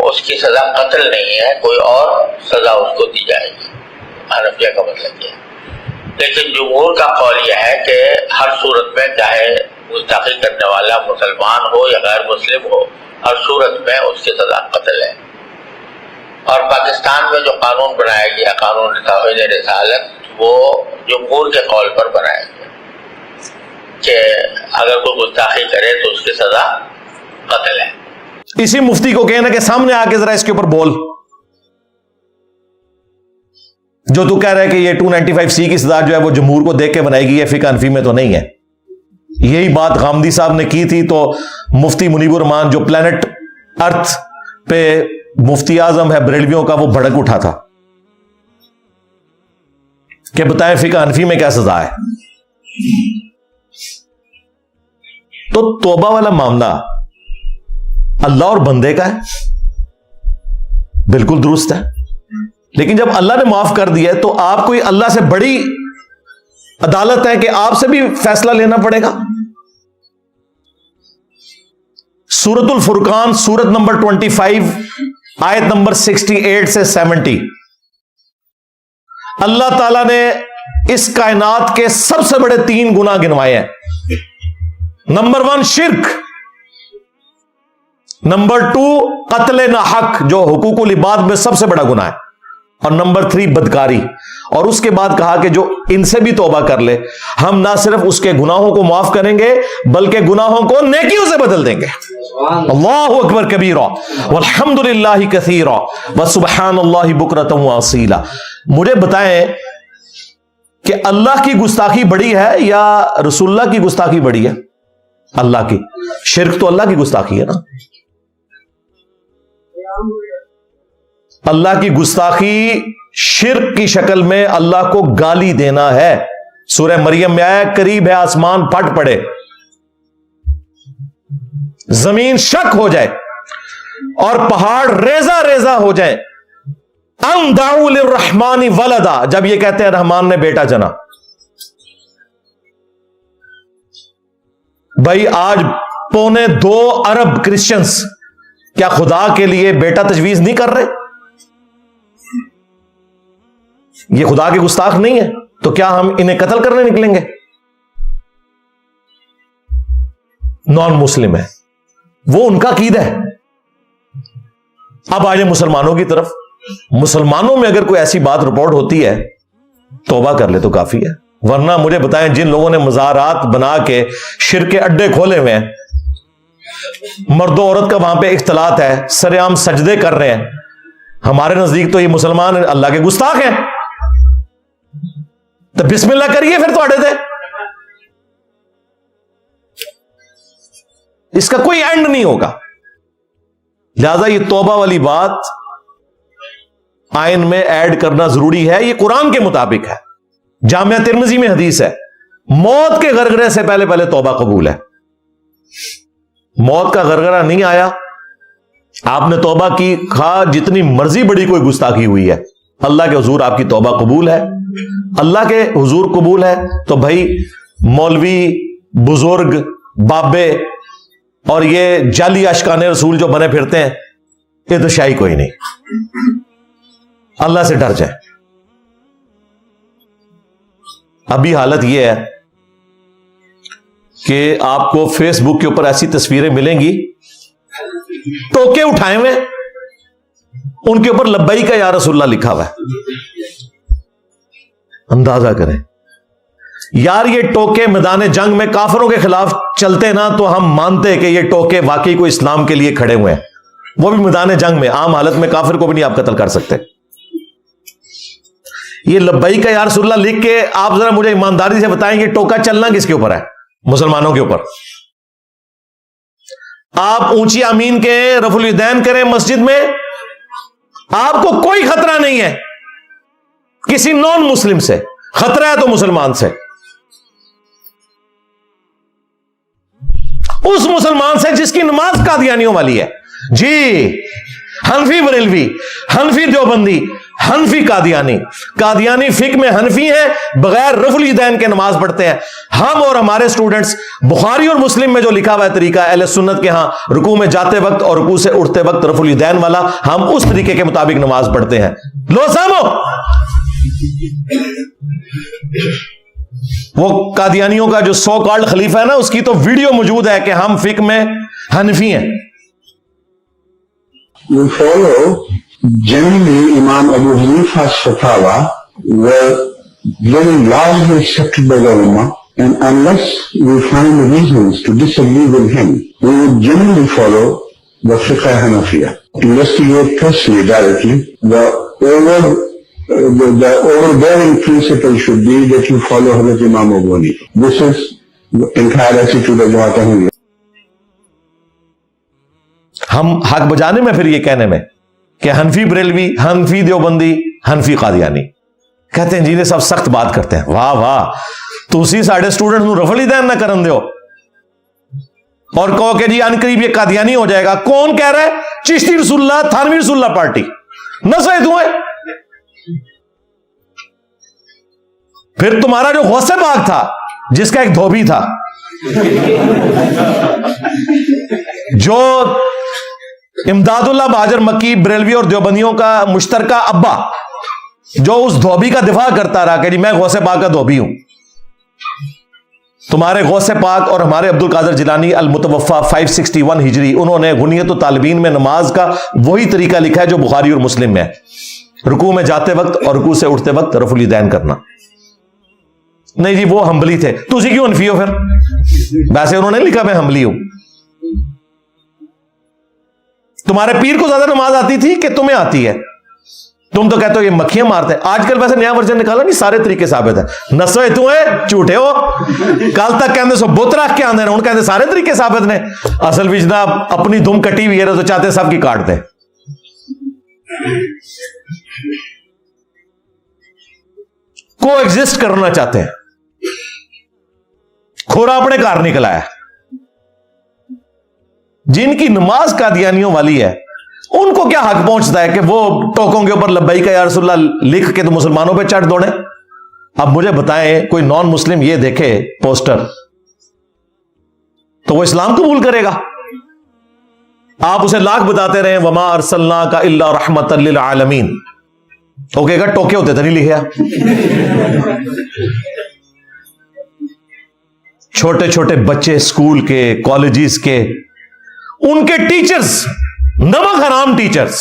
اس کی سزا قتل نہیں ہے، کوئی اور سزا اس کو دی جائے گی۔ حنفیہ کا مطلب یہ ہے، لیکن جمہور کا قول یہ ہے کہ ہر صورت میں چاہے گستاخی کرنے والا مسلمان ہو یا غیر مسلم ہو، ہر صورت میں اس کی سزا قتل ہے۔ اور پاکستان میں جو قانون بنایا گیا، قانون توہین رسالت، وہ جمہور کے قول پر بنایا گیا کہ اگر کوئی گستاخی کرے تو اس کی سزا قتل ہے۔ اسی مفتی کو کہنا کہ سامنے آ کے ذرا اس کے اوپر بول، جو تو کہہ رہا ہے کہ یہ 295C کی سزا جو ہے وہ جمہور کو دیکھ کے بنائی گئی ہے، فقہ حنفی میں تو نہیں ہے۔ یہی بات غامدی صاحب نے کی تھی تو مفتی منیب الرحمان جو پلانٹ ارتھ پہ مفتی اعظم ہے بریلویوں کا، وہ بھڑک اٹھا تھا کہ بتائیں فقہ حنفی میں کیا سزا ہے۔ تو توبہ والا معاملہ اللہ اور بندے کا ہے، بالکل درست ہے، لیکن جب اللہ نے معاف کر دیا ہے تو آپ کو اللہ سے بڑی عدالت ہے کہ آپ سے بھی فیصلہ لینا پڑے گا۔ سورۃ الفرقان سورت نمبر 25 آیت نمبر 68 سے 70، اللہ تعالیٰ نے اس کائنات کے سب سے بڑے 3 گناہ گنوائے ہیں۔ نمبر 1 شرک، نمبر 2 قتل ناحق جو حقوق العباد میں سب سے بڑا گناہ ہے، اور نمبر 3 بدکاری۔ اور اس کے بعد کہا کہ جو ان سے بھی توبہ کر لے ہم نہ صرف اس کے گناہوں کو معاف کریں گے بلکہ گناہوں کو نیکیوں سے بدل دیں گے۔ اللہ اکبر کبیرا والحمد للہ کثیرا وسبحان اللہ بکرۃ واصیلا۔ مجھے بتائیں کہ اللہ کی گستاخی بڑی ہے یا رسول اللہ کی گستاخی بڑی ہے؟ اللہ کی۔ شرک تو اللہ کی گستاخی ہے نا، اللہ کی گستاخی شرک کی شکل میں اللہ کو گالی دینا ہے۔ سورہ مریم میں آیا قریب ہے آسمان پھٹ پڑے، زمین شک ہو جائے اور پہاڑ ریزہ ریزہ ہو جائیں، ان دعوا للرحمن ولدا، جب یہ کہتے ہیں رحمان نے بیٹا جنا۔ بھائی آج 2.25 ارب کرسچنز کیا خدا کے لیے بیٹا تجویز نہیں کر رہے؟ یہ خدا کے گستاخ نہیں ہے تو کیا ہم انہیں قتل کرنے نکلیں گے؟ نان مسلم ہے، وہ ان کا عقیدہ ہے۔ اب آئے مسلمانوں کی طرف۔ مسلمانوں میں اگر کوئی ایسی بات رپورٹ ہوتی ہے توبہ کر لے تو کافی ہے. ورنہ مجھے بتائیں جن لوگوں نے مزارات بنا کے شرک کے اڈے کھولے ہوئے ہیں, مرد و عورت کا وہاں پہ اختلاط ہے, سر عام سجدے کر رہے ہیں, ہمارے نزدیک تو یہ مسلمان اللہ کے گستاخ ہیں. تو بسم اللہ کریے پھر تھوڑے تھے. اس کا کوئی اینڈ نہیں ہوگا. لہذا یہ توبہ والی بات آئین میں ایڈ کرنا ضروری ہے. یہ قرآن کے مطابق ہے. جامعہ ترمذی میں حدیث ہے, موت کے غرغرے سے پہلے پہلے توبہ قبول ہے. موت کا غرغرہ نہیں آیا, آپ نے توبہ کی, خواہ جتنی مرضی بڑی کوئی گستاخی ہوئی ہے, اللہ کے حضور آپ کی توبہ قبول ہے. اللہ کے حضور قبول ہے تو بھائی مولوی, بزرگ, بابے اور یہ جعلی اشکان رسول جو بنے پھرتے ہیں, یہ تو شاہی کوئی نہیں. اللہ سے ڈر جائیں. ابھی حالت یہ ہے کہ آپ کو فیس بک کے اوپر ایسی تصویریں ملیں گی, ٹوکے اٹھائے ہوئے, ان کے اوپر لبیک یا رسول اللہ لکھا ہوا ہے. اندازہ کریں یار, یہ ٹوکے میدان جنگ میں کافروں کے خلاف چلتے نا تو ہم مانتے کہ یہ ٹوکے واقعی کوئی اسلام کے لیے کھڑے ہوئے ہیں, وہ بھی میدان جنگ میں. عام حالت میں کافر کو بھی نہیں آپ قتل کر سکتے. یہ لبیک یا رسول اللہ لکھ کے آپ ذرا مجھے ایمانداری سے بتائیں یہ ٹوکا چلنا کس کے اوپر ہے؟ مسلمانوں کے اوپر. آپ اونچی آمین کے رفع الیدین کریں مسجد میں, آپ کو کوئی خطرہ نہیں ہے کسی نان مسلم سے. خطرہ ہے تو مسلمان سے, اس مسلمان سے جس کی نماز قادیانیوں والی ہے. جی, حنفی بریلوی, حنفی دیوبندی, حنفی قادیانی. قادیانی فقہ میں حنفی ہیں, بغیر رفع الیدین کے نماز پڑھتے ہیں. ہم اور ہمارے سٹوڈنٹس بخاری اور مسلم میں جو لکھا ہوا ہے طریقہ اہل سنت کے ہاں رکوع میں جاتے وقت اور رکوع سے اٹھتے وقت رفع الیدین والا, ہم اس طریقے کے مطابق نماز پڑھتے ہیں. لو سامو, وہ قادیانیوں کا جو سو کالڈ خلیفہ ہے نا, اس کی تو ویڈیو موجود ہے کہ ہم فقہ میں حنفی ہیں. We follow generally Imam Abu Hanifa's fatwa were very largely accepted by the Ummah, and unless we find reasons to disagree with him, we would generally follow the Fiqh Hanafiya. Investigate closely directly. The overbearing principle should be that you follow Hazrat Imam Abu Hanifa. This is the entire attitude of Jamaat Ahmadiyya. ہم حق بجانے میں پھر یہ کہنے میں کہ حنفی بریلوی, حنفی دیوبندی, حنفی قادیانی کہتے ہیں جی نے سب سخت بات کرتے ہیں. واہ واہ, تسی ساڑھے سٹوڈنٹ نو رفع الیدین نہ کرن دیو اور کہو کہ جی ان قریب یہ قادیانی ہو جائے گا. کون کہہ رہا ہے؟ چشتی رسول اللہ, تھانوی رسول اللہ پارٹی, نسوے تو ہے. پھر تمہارا جو غوث پاک تھا جس کا ایک دھوبی تھا, جو امداد اللہ بہاجر مکی بریلوی اور دیوبندیوں کا مشترکہ ابا, جو اس دھوبی کا دفاع کرتا رہا کہ جی میں غوث پاک کا دھوبی ہوں. تمہارے غوث پاک اور ہمارے عبد القادر جیلانی المتوفا 561 ہجری, انہوں نے غنیت الطالبین میں نماز کا وہی طریقہ لکھا ہے جو بخاری اور مسلم میں ہے, رکوع میں جاتے وقت اور رکوع سے اٹھتے وقت رفع الیدین کرنا. نہیں جی وہ حنبلی تھے, تسی کیوں حنفی ہو پھر؟ ویسے انہوں نے لکھا میں حنبلی ہوں. تمہارے پیر کو زیادہ نماز آتی تھی کہ تمہیں آتی ہے؟ تم تو کہتے ہو یہ مکھیاں مارتے ہیں. آج کل ویسے نیا ورژن نکالا نہیں, سارے طریقے ثابت ہیں. نسوے تو ہیں, جھوٹے ہو. کل تک کہندے سو بت رکھ کے آندے ہیں, ان کہندے سارے طریقے ثابت نے. اصل بھی جناب اپنی دم کٹی ہوئی ہے تو چاہتے سب کی کاٹ دیں. کو ایگزسٹ کرنا چاہتے ہیں. کھورا اپنے گھر نکلا ہے. جن کی نماز قادیانیوں والی ہے ان کو کیا حق پہنچتا ہے کہ وہ ٹوکوں کے اوپر لبیک یا رسول اللہ لکھ کے تو مسلمانوں پہ چڑھ دوڑیں؟ اب مجھے بتائیں کوئی نان مسلم یہ دیکھے پوسٹر تو وہ اسلام قبول کرے گا؟ آپ اسے لاکھ بتاتے رہے وما ارسلناک الا رحمۃ للعالمین, وہ کہے گا ٹوکے ہوتے تو نہیں لکھا. چھوٹے چھوٹے بچے اسکول کے, کالجز کے, ان کے ٹیچرز نمک حرام ٹیچرز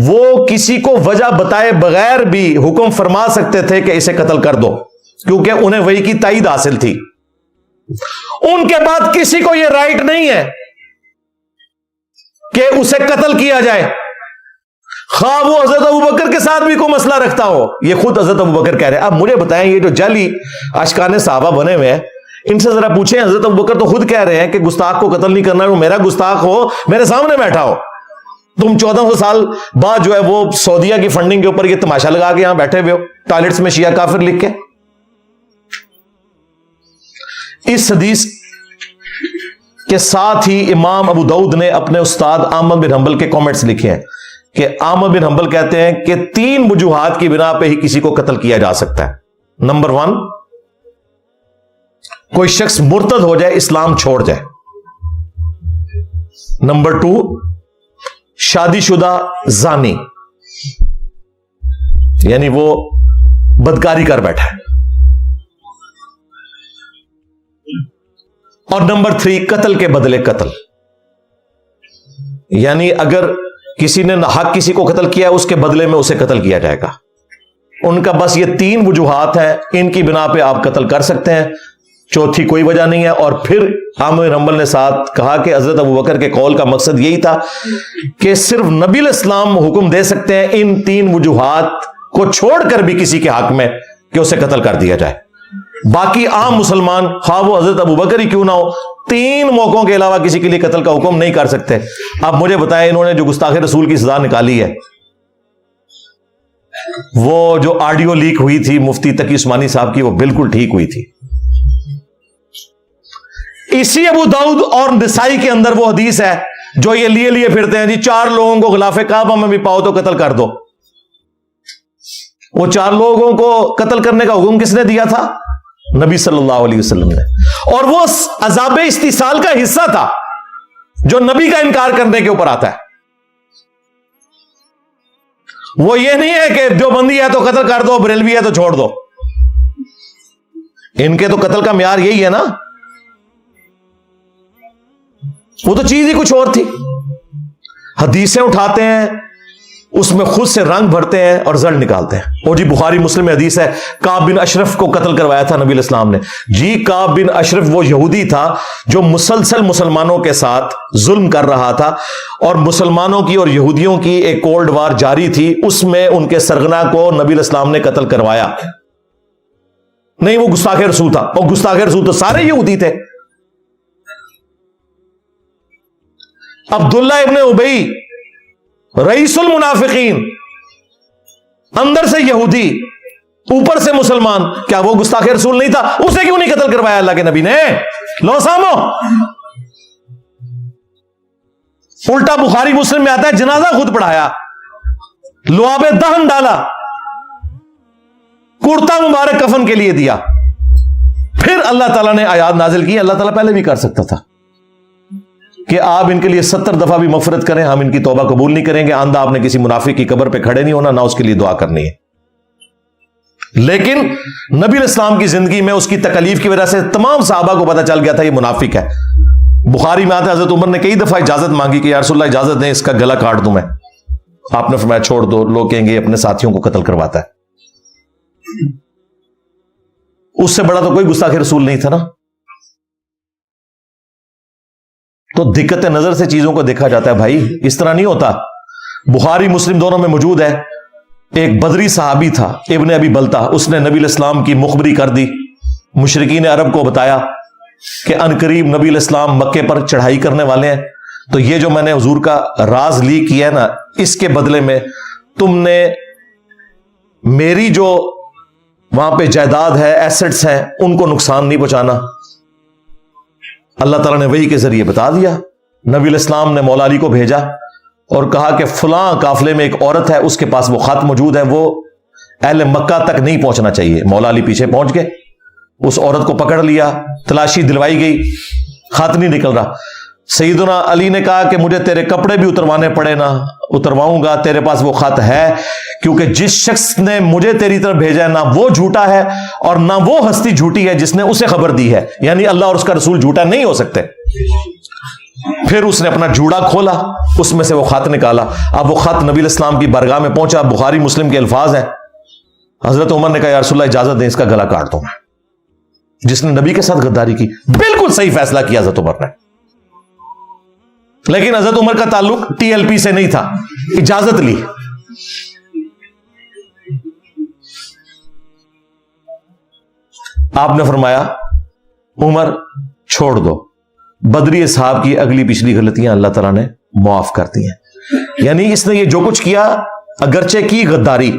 وہ کسی کو وجہ بتائے بغیر بھی حکم فرما سکتے تھے کہ اسے قتل کر دو، کیونکہ انہیں وحی کی تائید حاصل تھی. ان کے بعد کسی کو یہ رائٹ نہیں ہے کہ اسے قتل کیا جائے، خواہ وہ حضرت ابوبکر کے ساتھ بھی کوئی مسئلہ رکھتا ہو. یہ خود حضرت ابوبکر کہہ رہے ہیں. اب مجھے بتائیں، یہ جو جعلی اشکان صحابہ بنے ہوئے ہیں، ان سے ذرا پوچھیں. حضرت ابوبکر تو خود کہہ رہے ہیں کہ گستاخ کو قتل نہیں کرنا، وہ میرا گستاخ ہو میرے سامنے بیٹھا ہو. تم 1400 سال بعد جو ہے وہ سعودیہ کی فنڈنگ کے اوپر یہ تماشا لگا کے یہاں بیٹھے ہوئے ہو، ٹوائلٹس میں شیعہ کافر لکھ کے. اس حدیث کے ساتھ ہی امام ابو داؤد نے اپنے استاد احمد بن حنبل کے کامنٹس لکھے ہیں کہ احمد بن حنبل کہتے ہیں کہ 3 وجوہات کی بنا پہ ہی کسی کو قتل کیا جا سکتا ہے. نمبر 1، کوئی شخص مرتد ہو جائے، اسلام چھوڑ جائے. نمبر 2، شادی شدہ زانی، یعنی وہ بدکاری کر بیٹھا ہے. اور نمبر 3، قتل کے بدلے قتل، یعنی اگر کسی نے ناحق کسی کو قتل کیا اس کے بدلے میں اسے قتل کیا جائے گا. ان کا بس یہ 3 وجوہات ہیں، ان کی بنا پہ آپ قتل کر سکتے ہیں، چوتھی کوئی وجہ نہیں ہے. اور پھر احمد بن حنبل نے ساتھ کہا کہ حضرت ابوبکر کے قول کا مقصد یہی تھا کہ صرف نبی علیہ السلام حکم دے سکتے ہیں ان 3 وجوہات کو چھوڑ کر بھی کسی کے حق میں کہ اسے قتل کر دیا جائے. باقی عام مسلمان خواہ وہ حضرت ابوبکر ہی کیوں نہ ہو، 3 موقعوں کے علاوہ کسی کے لیے قتل کا حکم نہیں کر سکتے. اب مجھے بتائیں، انہوں نے جو گستاخ رسول کی سزا نکالی ہے، وہ جو آڈیو لیک ہوئی تھی مفتی تقی عثمانی صاحب کی، وہ بالکل ٹھیک ہوئی تھی. اسی ابو داؤد اور نسائی کے اندر وہ حدیث ہے جو یہ لیے پھرتے ہیں جی 4 لوگوں کو غلاف کعبہ میں بھی پاؤ تو قتل کر دو. وہ 4 لوگوں کو قتل کرنے کا حکم کس نے دیا تھا؟ نبی صلی اللہ علیہ وسلم نے. اور وہ عذاب استحصال کا حصہ تھا جو نبی کا انکار کرنے کے اوپر آتا ہے. وہ یہ نہیں ہے کہ جو بندی ہے تو قتل کر دو، بریلوی ہے تو چھوڑ دو. ان کے تو قتل کا معیار یہی ہے نا. وہ تو چیز ہی کچھ اور تھی. حدیثیں اٹھاتے ہیں، اس میں خود سے رنگ بھرتے ہیں اور زڑ نکالتے ہیں. اور جی بخاری مسلم میں حدیث ہے، کعب بن اشرف کو قتل کروایا تھا نبی علیہ السلام نے. جی کعب بن اشرف وہ یہودی تھا جو مسلسل مسلمانوں کے ساتھ ظلم کر رہا تھا، اور مسلمانوں کی اور یہودیوں کی ایک کولڈ وار جاری تھی. اس میں ان کے سرغنہ کو نبی علیہ السلام نے قتل کروایا. نہیں، وہ گستاخ رسول تھا. اور گستاخ رسول تو سارے یہودی تھے. عبداللہ ابن ابی رئیس المنافقین، اندر سے یہودی اوپر سے مسلمان، کیا وہ گستاخ رسول نہیں تھا؟ اسے کیوں نہیں قتل کروایا اللہ کے نبی نے؟ لو سامو. الٹا بخاری مسلم میں آتا ہے جنازہ خود پڑھایا، لعاب دہن ڈالا، کرتا مبارک کفن کے لیے دیا. پھر اللہ تعالیٰ نے آیات نازل کی. اللہ تعالیٰ پہلے بھی کر سکتا تھا کہ آپ ان کے لیے 70 دفعہ بھی مغفرت کریں، ہم ان کی توبہ قبول نہیں کریں گے. آندہ آپ نے کسی منافق کی قبر پہ کھڑے نہیں ہونا، نہ اس کے لیے دعا کرنی ہے. لیکن نبی علیہ السلام کی زندگی میں اس کی تکلیف کی وجہ سے تمام صحابہ کو پتہ چل گیا تھا یہ منافق ہے. بخاری میں آتا ہے حضرت عمر نے کئی دفعہ اجازت مانگی کہ یا رسول اللہ اجازت دیں، اس کا گلا کاٹ دوں میں. آپ نے فرمایا چھوڑ دو، لوگ کہیں گے اپنے ساتھیوں کو قتل کرواتا ہے. اس سے بڑا تو کوئی گستاخ رسول نہیں تھا نا. تو دقت نظر سے چیزوں کو دیکھا جاتا ہے بھائی، اس طرح نہیں ہوتا. بخاری مسلم دونوں میں موجود ہے. ایک بدری صحابی تھا ابن ابی بلتا، اس نے نبی علیہ السلام کی مخبری کر دی. مشرکین عرب کو بتایا کہ عنقریب نبی علیہ السلام مکے پر چڑھائی کرنے والے ہیں، تو یہ جو میں نے حضور کا راز لیک کیا ہے نا، اس کے بدلے میں تم نے میری جو وہاں پہ جائیداد ہے، ایسٹس ہیں، ان کو نقصان نہیں پہنچانا. اللہ تعالیٰ نے وحی کے ذریعے بتا دیا. نبی علیہ السلام نے مولا علی کو بھیجا اور کہا کہ فلاں قافلے میں ایک عورت ہے، اس کے پاس وہ خط موجود ہے، وہ اہل مکہ تک نہیں پہنچنا چاہیے. مولا علی پیچھے پہنچ گئے، اس عورت کو پکڑ لیا، تلاشی دلوائی گئی، خط نہیں نکل رہا. سیدنا علی نے کہا کہ مجھے تیرے کپڑے بھی اتروانے پڑے نا، اترواؤں گا، تیرے پاس وہ خط ہے، کیونکہ جس شخص نے مجھے تیری طرف بھیجا ہے نہ وہ جھوٹا ہے اور نہ وہ ہستی جھوٹی ہے جس نے اسے خبر دی ہے. یعنی اللہ اور اس کا رسول جھوٹا نہیں ہو سکتے. پھر اس نے اپنا جوڑا کھولا, اس میں سے وہ خط نکالا. اب وہ خط نبی الاسلام کی بارگاہ میں پہنچا. بخاری مسلم کے الفاظ ہیں. حضرت عمر نے کہا یا رسول اللہ اجازت دیں, اس کا گلا کاٹ دوں میں. جس نے نبی کے ساتھ غداری کی. بالکل صحیح فیصلہ کیا حضرت عمر نے, لیکن حضرت عمر کا تعلق ٹی ایل پی سے نہیں تھا. اجازت لی. آپ نے فرمایا عمر چھوڑ دو, بدری اصحاب کی اگلی پچھلی غلطیاں اللہ تعالیٰ نے معاف کر دی ہیں. یعنی اس نے یہ جو کچھ کیا اگرچہ کی غداری,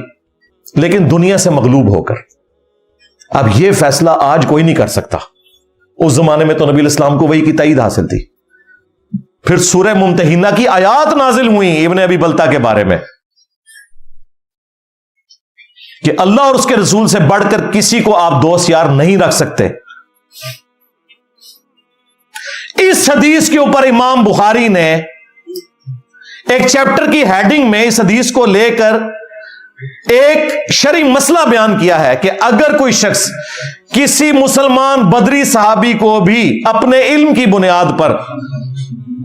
لیکن دنیا سے مغلوب ہو کر. اب یہ فیصلہ آج کوئی نہیں کر سکتا. اس زمانے میں تو نبی الاسلام کو وحی کی تائید حاصل تھی. پھر سورہ ممتحنہ کی آیات نازل ہوئی ابن ابی بلتہ کے بارے میں کہ اللہ اور اس کے رسول سے بڑھ کر کسی کو آپ دوست یار نہیں رکھ سکتے. اس حدیث کے اوپر امام بخاری نے ایک چیپٹر کی ہیڈنگ میں اس حدیث کو لے کر ایک شرعی مسئلہ بیان کیا ہے کہ اگر کوئی شخص کسی مسلمان بدری صحابی کو بھی اپنے علم کی بنیاد پر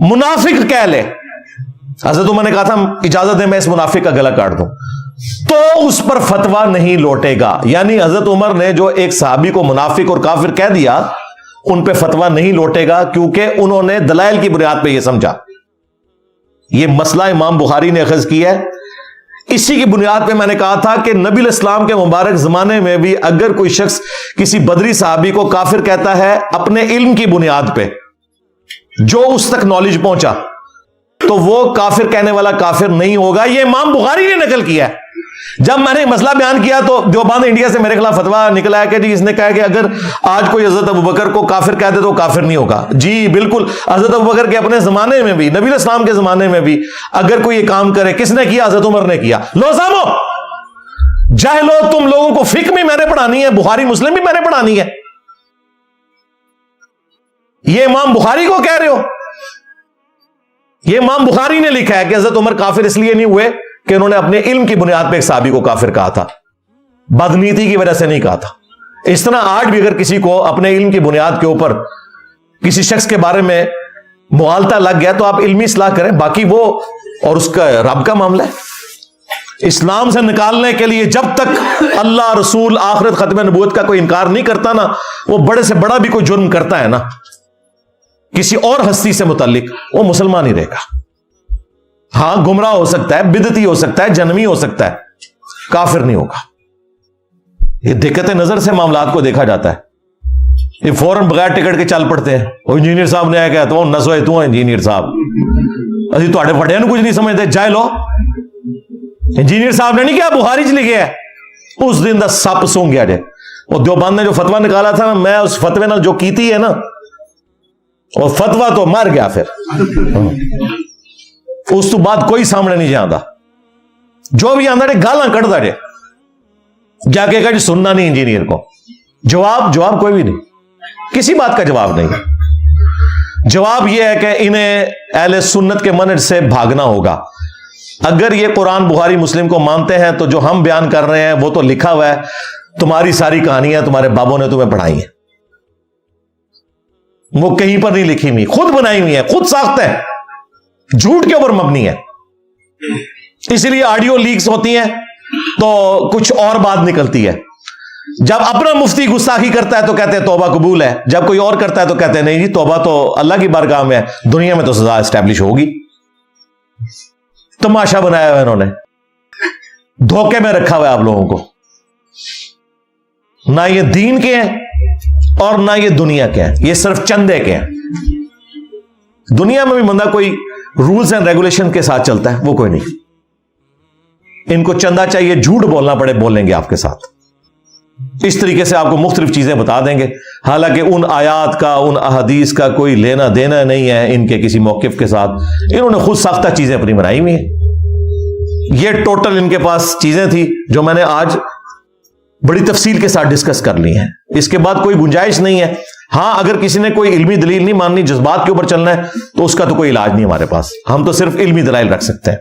منافق کہہ لے, حضرت عمر نے کہا تھا اجازت دیں میں اس منافق کا گلا کاٹ دوں, تو اس پر فتویٰ نہیں لوٹے گا. یعنی حضرت عمر نے جو ایک صحابی کو منافق اور کافر کہہ دیا ان پہ فتویٰ نہیں لوٹے گا, کیونکہ انہوں نے دلائل کی بنیاد پہ یہ سمجھا. یہ مسئلہ امام بخاری نے اخذ کیا ہے. اسی کی بنیاد پہ میں نے کہا تھا کہ نبی الاسلام کے مبارک زمانے میں بھی اگر کوئی شخص کسی بدری صحابی کو کافر کہتا ہے اپنے علم کی بنیاد پہ, جو اس تک نالج پہنچا, تو وہ کافر کہنے والا کافر نہیں ہوگا. یہ امام بخاری نے نقل کیا ہے. جب میں نے مسئلہ بیان کیا تو دیوبند انڈیا سے میرے خلاف فتویٰ نکلا ہے کہ جی اس نے کہا کہ اگر آج کوئی حضرت ابوبکر کو کافر کہہ دے تو کافر نہیں ہوگا. جی بالکل, حضرت ابوبکر کے اپنے زمانے میں بھی, نبی الاسلام کے زمانے میں بھی اگر کوئی یہ کام کرے, کس نے کیا؟ حضرت عمر نے کیا. لو سامو جاہلو, تم لوگوں کو فقہ بھی میں نے پڑھانی ہے, بخاری مسلم بھی میں نے پڑھانی ہے. یہ امام بخاری کو کہہ رہے ہو؟ یہ امام بخاری نے لکھا ہے کہ حضرت عمر کافر اس لیے نہیں ہوئے کہ انہوں نے اپنے علم کی بنیاد پہ ایک صحابی کو کافر کہا تھا, بدنیتی کی وجہ سے نہیں کہا تھا. اس طرح آج بھی اگر کسی کو اپنے علم کی بنیاد کے اوپر کسی شخص کے بارے میں مغالطہ لگ گیا تو آپ علمی اصلاح کریں, باقی وہ اور اس کا رب کا معاملہ ہے. اسلام سے نکالنے کے لیے جب تک اللہ, رسول, آخرت, ختم نبوت کا کوئی انکار نہیں کرتا نا, وہ بڑے سے بڑا بھی کوئی جرم کرتا ہے نا کسی اور ہستی سے متعلق, وہ مسلمان ہی رہے گا. ہاں گمراہ ہو سکتا ہے, بدعتی ہو سکتا ہے, جنمی ہو سکتا ہے, کافر نہیں ہوگا. یہ دقت نظر سے معاملات کو دیکھا جاتا ہے. یہ فوراً بغیر ٹکٹ کے چل پڑتے ہیں. وہ انجینئر صاحب نے آیا کہ تو نسوئے تو انجینئر صاحب ابھی تو بڑے کچھ نہیں سمجھتے. جائے لو انجینئر صاحب نے نہیں کیا بخاری چ لکھے ہے, اس دن دا سپ سونگ گیا جائے. وہ دیوبند نے جو فتویٰ نکالا تھا نا, میں اس فتوے نال جو کیتی ہے نا, اور فتویٰ تو مر گیا. پھر اس تو بعد کوئی سامنے نہیں جانا, جو بھی آندا گالاں کڑدا جے, جا کے کہا جی سننا نہیں انجینئر کو. جواب کوئی بھی نہیں, کسی بات کا جواب نہیں. جواب یہ ہے کہ انہیں اہل سنت کے منہج سے بھاگنا ہوگا. اگر یہ قرآن بخاری مسلم کو مانتے ہیں تو جو ہم بیان کر رہے ہیں وہ تو لکھا ہوا ہے, تمہاری ساری کہانیاں تمہارے بابوں نے تمہیں پڑھائی ہیں, وہ کہیں پر نہیں لکھی ہوئی, خود بنائی ہوئی ہے, خود ساخت ہے, جھوٹ کے اوپر مبنی ہے. اسی لیے آڈیو لیکس ہوتی ہیں تو کچھ اور بات نکلتی ہے. جب اپنا مفتی گستاخی کرتا ہے تو کہتے ہیں توبہ قبول ہے, جب کوئی اور کرتا ہے تو کہتے ہیں نہیں جی توبہ تو اللہ کی بارگاہ میں ہے, دنیا میں تو سزا اسٹیبلش ہوگی. تماشا بنایا ہوا انہوں نے, دھوکے میں رکھا ہوا ہے آپ لوگوں کو. نہ یہ دین کے ہیں اور نہ یہ دنیا کے ہیں, یہ صرف چندے کے ہیں. دنیا میں بھی بندہ کوئی رولز اینڈ ریگولیشن کے ساتھ چلتا ہے, وہ کوئی نہیں. ان کو چندہ چاہیے, جھوٹ بولنا پڑے بول لیں گے آپ کے ساتھ. اس طریقے سے آپ کو مختلف چیزیں بتا دیں گے, حالانکہ ان آیات کا, ان احادیث کا کوئی لینا دینا نہیں ہے ان کے کسی موقف کے ساتھ. انہوں نے خود ساختہ چیزیں اپنی بنائی ہوئی ہیں. یہ ٹوٹل ان کے پاس چیزیں تھی جو میں نے آج بڑی تفصیل کے ساتھ ڈسکس کر لی ہیں. اس کے بعد کوئی گنجائش نہیں ہے. ہاں اگر کسی نے کوئی علمی دلیل نہیں ماننی, جذبات کے اوپر چلنا ہے, تو اس کا تو کوئی علاج نہیں ہمارے پاس. ہم تو صرف علمی دلائل رکھ سکتے ہیں.